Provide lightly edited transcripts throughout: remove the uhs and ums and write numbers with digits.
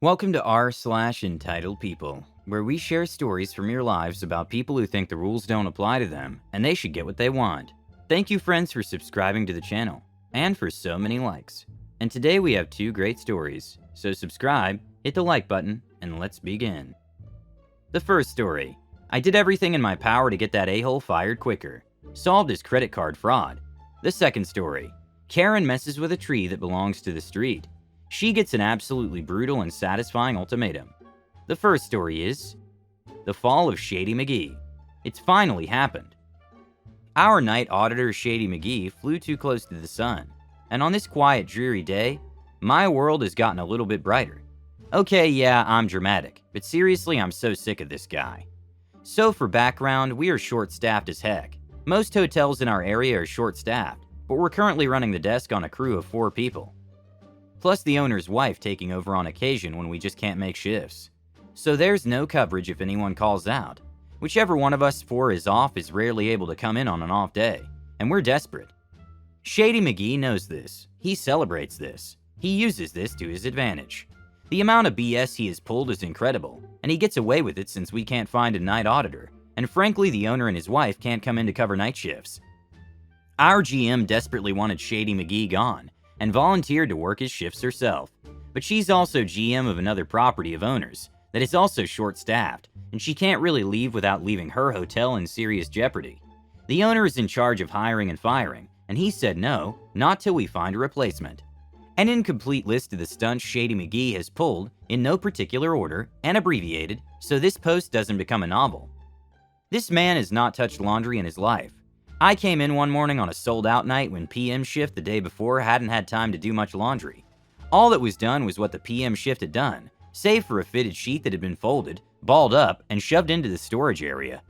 Welcome to r/entitled people, where we share stories from your lives about people who think the rules don't apply to them and they should get what they want. Thank you, friends, for subscribing to the channel and for so many likes. And today we have two great stories, so subscribe, hit the like button, and let's begin. The first story. I did everything in my power to get that a-hole fired quicker. Solved his credit card fraud. The second story. Karen messes with a tree that belongs to the street. She gets an absolutely brutal and satisfying ultimatum. The first story is the fall of Shady McGee. It's finally happened. Our night auditor Shady McGee flew too close to the sun, and on this quiet, dreary day, my world has gotten a little bit brighter. Okay, yeah, I'm dramatic, but seriously, I'm so sick of this guy. So for background, we are short-staffed as heck. Most hotels in our area are short-staffed, but we're currently running the desk on a crew of 4 people. Plus the owner's wife taking over on occasion when we just can't make shifts. So there's no coverage if anyone calls out. Whichever one of us 4 is off is rarely able to come in on an off day, and we're desperate. Shady McGee knows this. He celebrates this. He uses this to his advantage. The amount of BS he has pulled is incredible, and he gets away with it since we can't find a night auditor, and frankly the owner and his wife can't come in to cover night shifts. Our GM desperately wanted Shady McGee gone, and volunteered to work his shifts herself. But she's also GM of another property of owners that is also short-staffed, and she can't really leave without leaving her hotel in serious jeopardy. The owner is in charge of hiring and firing, and he said no, not till we find a replacement. An incomplete list of the stunts Shady McGee has pulled, in no particular order, and abbreviated, so this post doesn't become a novel. This man has not touched laundry in his life. I came in one morning on a sold-out night when PM shift the day before hadn't had time to do much laundry. All that was done was what the PM shift had done, save for a fitted sheet that had been folded, balled up, and shoved into the storage area.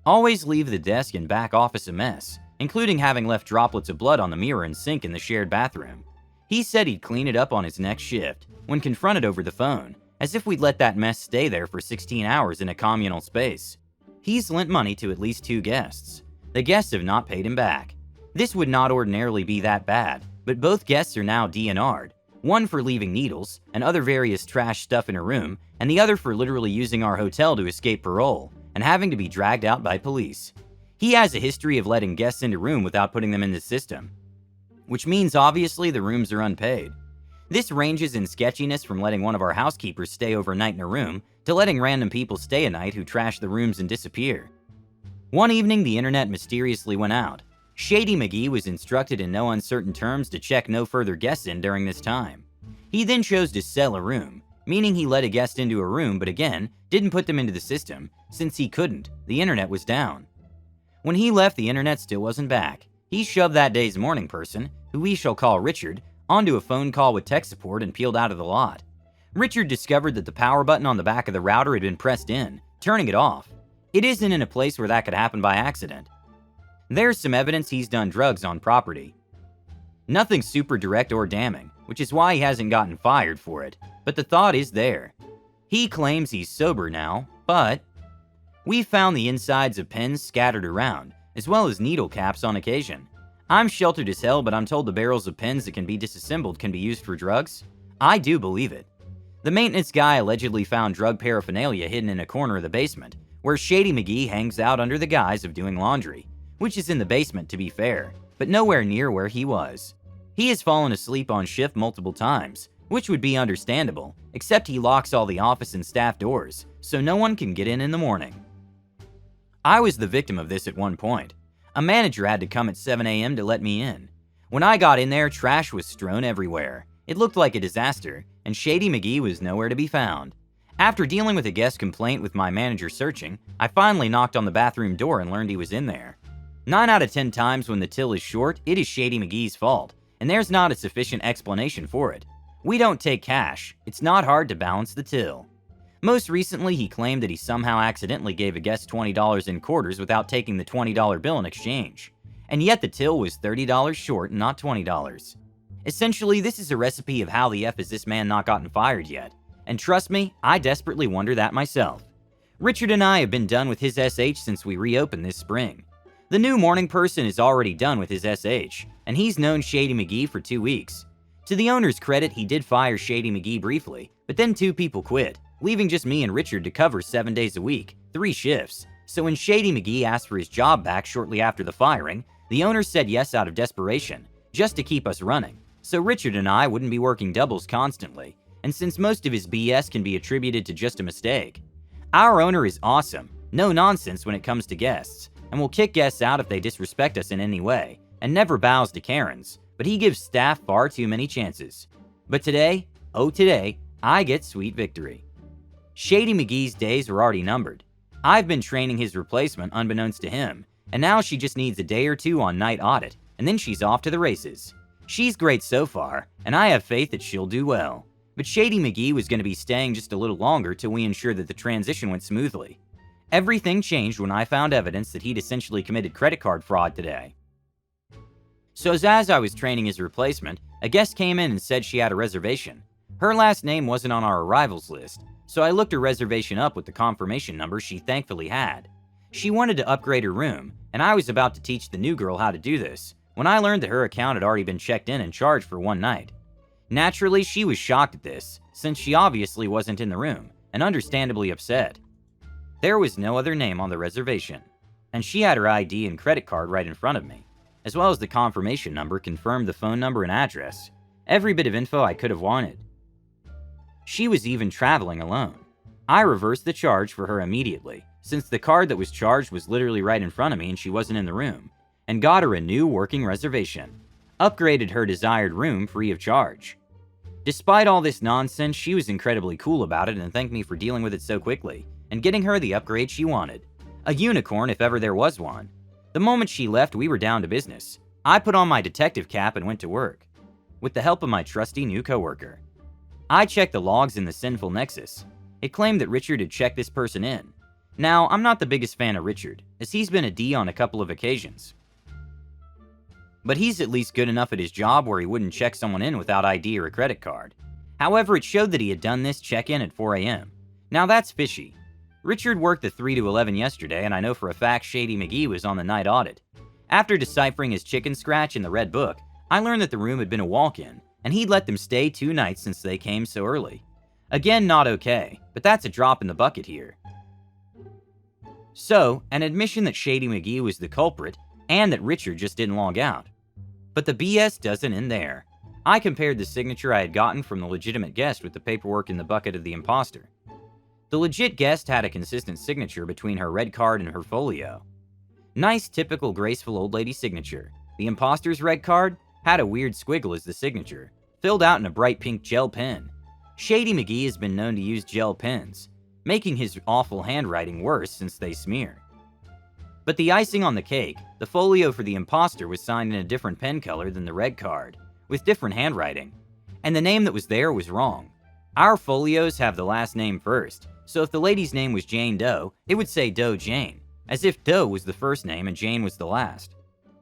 Always leave the desk and back office a mess, including having left droplets of blood on the mirror and sink in the shared bathroom. He said he'd clean it up on his next shift, when confronted over the phone, as if we'd let that mess stay there for 16 hours in a communal space. He's lent money to at least 2 guests. The guests have not paid him back. This would not ordinarily be that bad, but both guests are now DNR'd, one for leaving needles and other various trash stuff in a room, and the other for literally using our hotel to escape parole and having to be dragged out by police. He has a history of letting guests into a room without putting them in the system, which means obviously the rooms are unpaid. This ranges in sketchiness from letting one of our housekeepers stay overnight in a room to letting random people stay a night who trash the rooms and disappear. One evening, the internet mysteriously went out. Shady McGee was instructed in no uncertain terms to check no further guests in during this time. He then chose to sell a room, meaning he let a guest into a room but again, didn't put them into the system, since he couldn't, the internet was down. When he left, the internet still wasn't back. He shoved that day's morning person, who we shall call Richard, onto a phone call with tech support and peeled out of the lot. Richard discovered that the power button on the back of the router had been pressed in, turning it off. It isn't in a place where that could happen by accident. There's some evidence he's done drugs on property. Nothing super direct or damning, which is why he hasn't gotten fired for it, but the thought is there. He claims he's sober now, but we found the insides of pens scattered around, as well as needle caps on occasion. I'm sheltered as hell, but I'm told the barrels of pens that can be disassembled can be used for drugs. I do believe it. The maintenance guy allegedly found drug paraphernalia hidden in a corner of the basement, where Shady McGee hangs out under the guise of doing laundry, which is in the basement to be fair, but nowhere near where he was. He has fallen asleep on shift multiple times, which would be understandable, except he locks all the office and staff doors, so no one can get in the morning. I was the victim of this at one point. A manager had to come at 7 a.m. to let me in. When I got in there, trash was strewn everywhere. It looked like a disaster, and Shady McGee was nowhere to be found. After dealing with a guest complaint with my manager searching, I finally knocked on the bathroom door and learned he was in there. 9 out of 10 times when the till is short, it is Shady McGee's fault, and there's not a sufficient explanation for it. We don't take cash. It's not hard to balance the till. Most recently, he claimed that he somehow accidentally gave a guest $20 in quarters without taking the $20 bill in exchange, and yet the till was $30 short and not $20. Essentially, this is a recipe of how the F has this man not gotten fired yet. And trust me, I desperately wonder that myself. Richard and I have been done with his SH since we reopened this spring. The new morning person is already done with his SH, and he's known Shady McGee for 2 weeks. To the owner's credit, he did fire Shady McGee briefly, but then 2 people quit, leaving just me and Richard to cover 7 days a week, 3 shifts. So when Shady McGee asked for his job back shortly after the firing, the owner said yes out of desperation, just to keep us running. So Richard and I wouldn't be working doubles constantly, and since most of his BS can be attributed to just a mistake. Our owner is awesome, no nonsense when it comes to guests, and will kick guests out if they disrespect us in any way, and never bows to Karens, but he gives staff far too many chances. But today, oh today, I get sweet victory. Shady McGee's days were already numbered. I've been training his replacement unbeknownst to him, and now she just needs a day or 2 on night audit, and then she's off to the races. She's great so far, and I have faith that she'll do well. But Shady McGee was going to be staying just a little longer till we ensured that the transition went smoothly. Everything changed when I found evidence that he'd essentially committed credit card fraud today. So as I was training his replacement, a guest came in and said she had a reservation. Her last name wasn't on our arrivals list, so I looked her reservation up with the confirmation number she thankfully had. She wanted to upgrade her room, and I was about to teach the new girl how to do this, when I learned that her account had already been checked in and charged for 1 night. Naturally, she was shocked at this, since she obviously wasn't in the room, and understandably upset. There was no other name on the reservation, and she had her ID and credit card right in front of me, as well as the confirmation number confirmed the phone number and address, every bit of info I could have wanted. She was even traveling alone. I reversed the charge for her immediately, since the card that was charged was literally right in front of me and she wasn't in the room, and got her a new working reservation, upgraded her desired room free of charge. Despite all this nonsense, she was incredibly cool about it and thanked me for dealing with it so quickly, and getting her the upgrade she wanted. A unicorn if ever there was one. The moment she left, we were down to business. I put on my detective cap and went to work, with the help of my trusty new coworker. I checked the logs in the sinful nexus. It claimed that Richard had checked this person in. Now, I'm not the biggest fan of Richard, as he's been a D on a couple of occasions. But he's at least good enough at his job where he wouldn't check someone in without ID or a credit card. However, it showed that he had done this check-in at 4 a.m. Now that's fishy. Richard worked the 3 to 11 yesterday, and I know for a fact Shady McGee was on the night audit. After deciphering his chicken scratch in the red book, I learned that the room had been a walk-in, and he'd let them stay 2 nights since they came so early. Again, not okay, but that's a drop in the bucket here. So, an admission that Shady McGee was the culprit, and that Richard just didn't log out. But the BS doesn't end there. I compared the signature I had gotten from the legitimate guest with the paperwork in the bucket of the imposter. The legit guest had a consistent signature between her red card and her folio. Nice, typical, graceful old lady signature. The imposter's red card had a weird squiggle as the signature, filled out in a bright pink gel pen. Shady McGee has been known to use gel pens, making his awful handwriting worse since they smear. But the icing on the cake, the folio for the imposter was signed in a different pen color than the red card, with different handwriting. And the name that was there was wrong. Our folios have the last name first, so if the lady's name was Jane Doe, it would say Doe Jane, as if Doe was the first name and Jane was the last.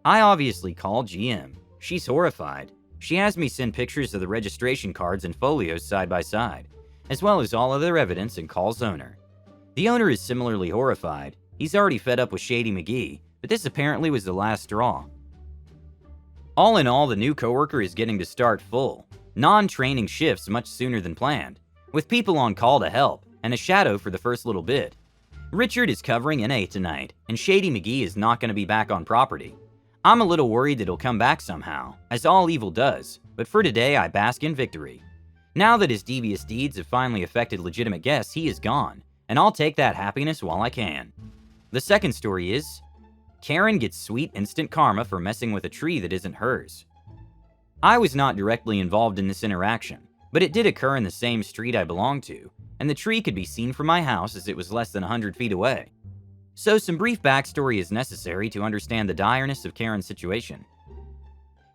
I obviously called GM. She's horrified. She has me send pictures of the registration cards and folios side by side, as well as all other evidence, and calls owner. The owner is similarly horrified. He's already fed up with Shady McGee, but this apparently was the last straw. All in all, the new coworker is getting to start full, non-training shifts much sooner than planned, with people on call to help, and a shadow for the first little bit. Richard is covering NA tonight, and Shady McGee is not going to be back on property. I'm a little worried that he'll come back somehow, as all evil does, but for today I bask in victory. Now that his devious deeds have finally affected legitimate guests, he is gone, and I'll take that happiness while I can. The second story is, Karen gets sweet instant karma for messing with a tree that isn't hers. I was not directly involved in this interaction, but it did occur in the same street I belong to, and the tree could be seen from my house as it was less than 100 feet away. So some brief backstory is necessary to understand the direness of Karen's situation.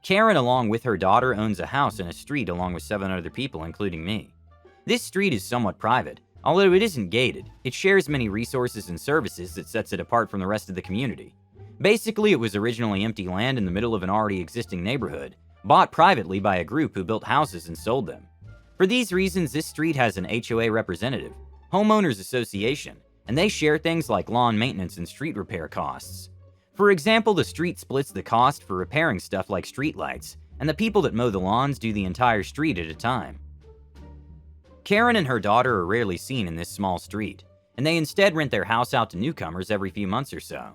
Karen, along with her daughter, owns a house in a street along with 7 other people, including me. This street is somewhat private. Although it isn't gated, it shares many resources and services that sets it apart from the rest of the community. Basically, it was originally empty land in the middle of an already existing neighborhood, bought privately by a group who built houses and sold them. For these reasons, this street has an HOA representative, Homeowners Association, and they share things like lawn maintenance and street repair costs. For example, the street splits the cost for repairing stuff like streetlights, and the people that mow the lawns do the entire street at a time. Karen and her daughter are rarely seen in this small street, and they instead rent their house out to newcomers every few months or so.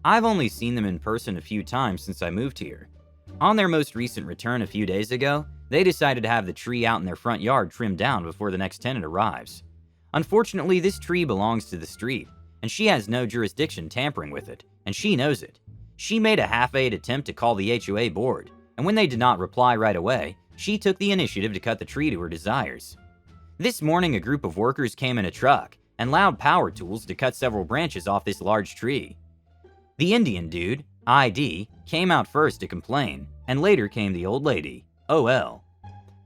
I've only seen them in person a few times since I moved here. On their most recent return a few days ago, they decided to have the tree out in their front yard trimmed down before the next tenant arrives. Unfortunately, this tree belongs to the street, and she has no jurisdiction tampering with it, and she knows it. She made a half-aid attempt to call the HOA board, and when they did not reply right away, she took the initiative to cut the tree to her desires. This morning, a group of workers came in a truck and loud power tools to cut several branches off this large tree. The Indian dude, ID, came out first to complain, and later came the old lady, OL.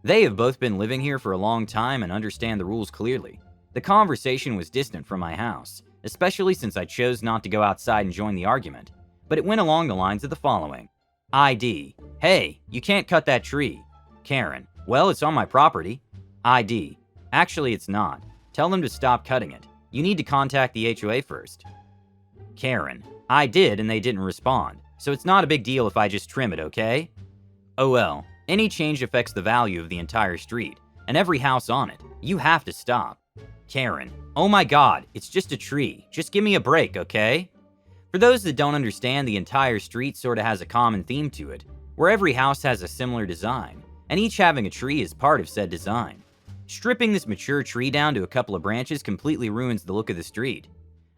They have both been living here for a long time and understand the rules clearly. The conversation was distant from my house, especially since I chose not to go outside and join the argument, but it went along the lines of the following. ID, hey, you can't cut that tree. Karen, well, it's on my property. ID, actually it's not. Tell them to stop cutting it. You need to contact the HOA first. Karen, I did and they didn't respond, so it's not a big deal if I just trim it, okay? OL, any change affects the value of the entire street, and every house on it. You have to stop. Karen, oh my god, it's just a tree. Just give me a break, okay? For those that don't understand, the entire street sorta has a common theme to it, where every house has a similar design, and each having a tree is part of said design. Stripping this mature tree down to a couple of branches completely ruins the look of the street.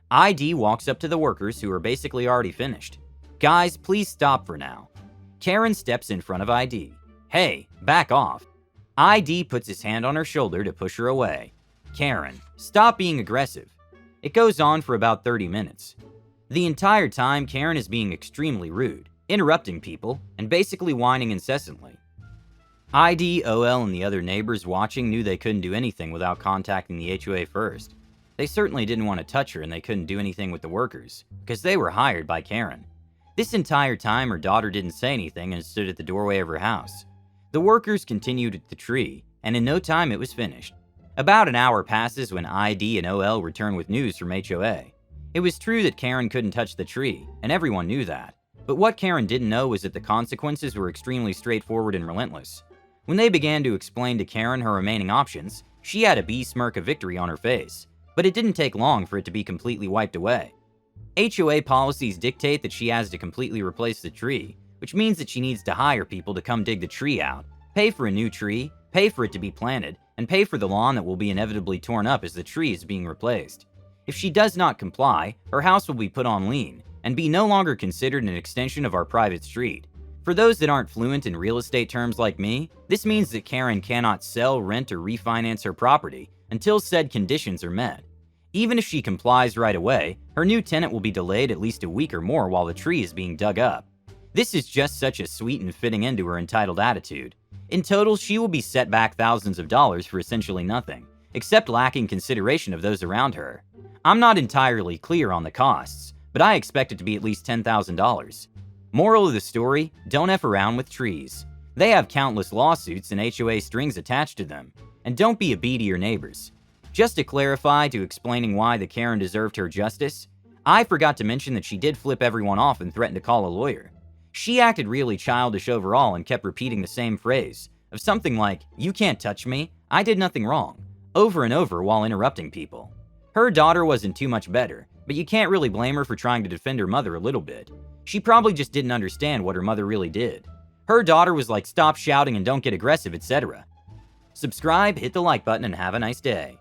ID walks up to the workers who are basically already finished. Guys, please stop for now. Karen steps in front of ID. Hey, back off. ID puts his hand on her shoulder to push her away. Karen, stop being aggressive. It goes on for about 30 minutes. The entire time, Karen is being extremely rude, interrupting people, and basically whining incessantly. ID, OL, and the other neighbors watching knew they couldn't do anything without contacting the HOA first. They certainly didn't want to touch her and they couldn't do anything with the workers, because they were hired by Karen. This entire time, her daughter didn't say anything and stood at the doorway of her house. The workers continued at the tree, and in no time it was finished. About an hour passes when ID and OL return with news from HOA. It was true that Karen couldn't touch the tree, and everyone knew that. But what Karen didn't know was that the consequences were extremely straightforward and relentless. When they began to explain to Karen her remaining options, she had a bee smirk of victory on her face, but it didn't take long for it to be completely wiped away. HOA policies dictate that she has to completely replace the tree, which means that she needs to hire people to come dig the tree out, pay for a new tree, pay for it to be planted, and pay for the lawn that will be inevitably torn up as the tree is being replaced. If she does not comply, her house will be put on lien and be no longer considered an extension of our private street. For those that aren't fluent in real estate terms like me, this means that Karen cannot sell, rent, or refinance her property until said conditions are met. Even if she complies right away, her new tenant will be delayed at least a week or more while the tree is being dug up. This is just such a sweet and fitting end to her entitled attitude. In total, she will be set back thousands of dollars for essentially nothing, except lacking consideration of those around her. I'm not entirely clear on the costs, but I expect it to be at least $10,000. Moral of the story, don't F around with trees. They have countless lawsuits and HOA strings attached to them. And don't be a bee to your neighbors. Just to clarify to explaining why the Karen deserved her justice, I forgot to mention that she did flip everyone off and threaten to call a lawyer. She acted really childish overall and kept repeating the same phrase of something like, "You can't touch me, I did nothing wrong," over and over while interrupting people. Her daughter wasn't too much better, but you can't really blame her for trying to defend her mother a little bit. She probably just didn't understand what her mother really did. Her daughter was like, "Stop shouting and don't get aggressive," etc. Subscribe, hit the like button, and have a nice day.